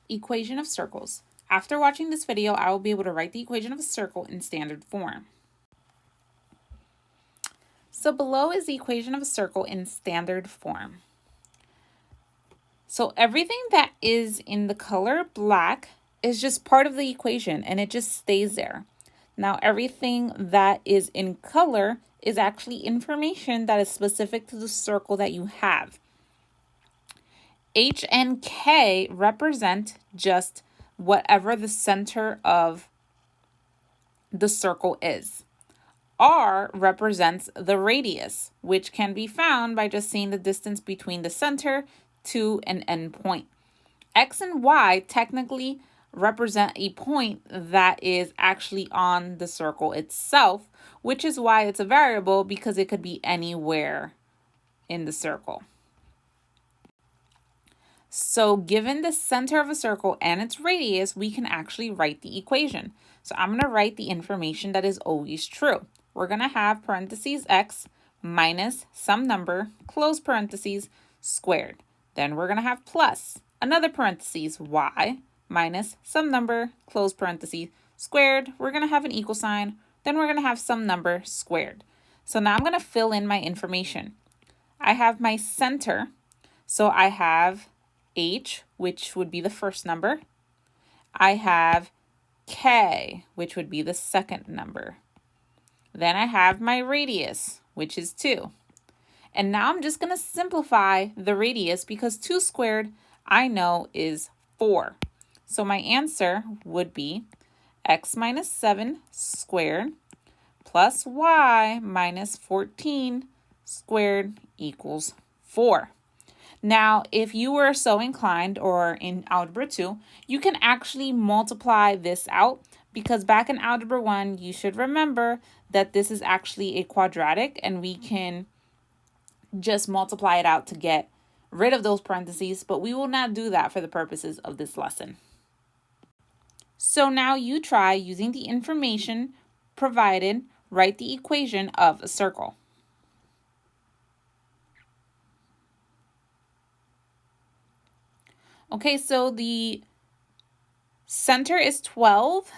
Equation of circles. After watching this video, I will be able to write the equation of a circle in standard form. So below is the equation of a circle in standard form. So everything that is in the color black is just part of the equation and it just stays there. Now everything that is in color is actually information that is specific to the circle that you have. H and K represent just whatever the center of the circle is. R represents the radius, which can be found by just seeing the distance between the center to an end point. X and Y technically represent a point that is actually on the circle itself, which is why it's a variable because it could be anywhere in the circle. So given the center of a circle and its radius, we can actually write the equation. So I'm going to write the information that is always true. We're going to have parentheses x minus some number, close parentheses, squared. Then we're going to have plus another parentheses y minus some number, close parentheses, squared. We're going to have an equal sign. Then we're going to have some number squared. So now I'm going to fill in my information. I have my center. So I have h, which would be the first number. I have k, which would be the second number. Then I have my radius, which is 2. And now I'm just going to simplify the radius because 2 squared I know is 4. So my answer would be x minus 7 squared plus y minus 14 squared equals 4. Now, if you were so inclined or in Algebra 2, you can actually multiply this out because back in Algebra 1, you should remember that this is actually a quadratic and we can just multiply it out to get rid of those parentheses, but we will not do that for the purposes of this lesson. So now you try using the information provided, write the equation of a circle. Okay, so the center is 12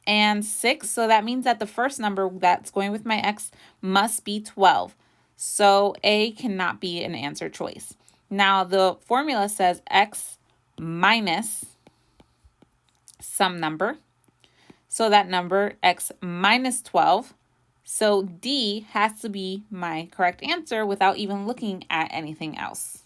and 6, so that means that the first number that's going with my x must be 12. So A cannot be an answer choice. Now the formula says x minus some number. So that number, x minus 12. So D has to be my correct answer without even looking at anything else.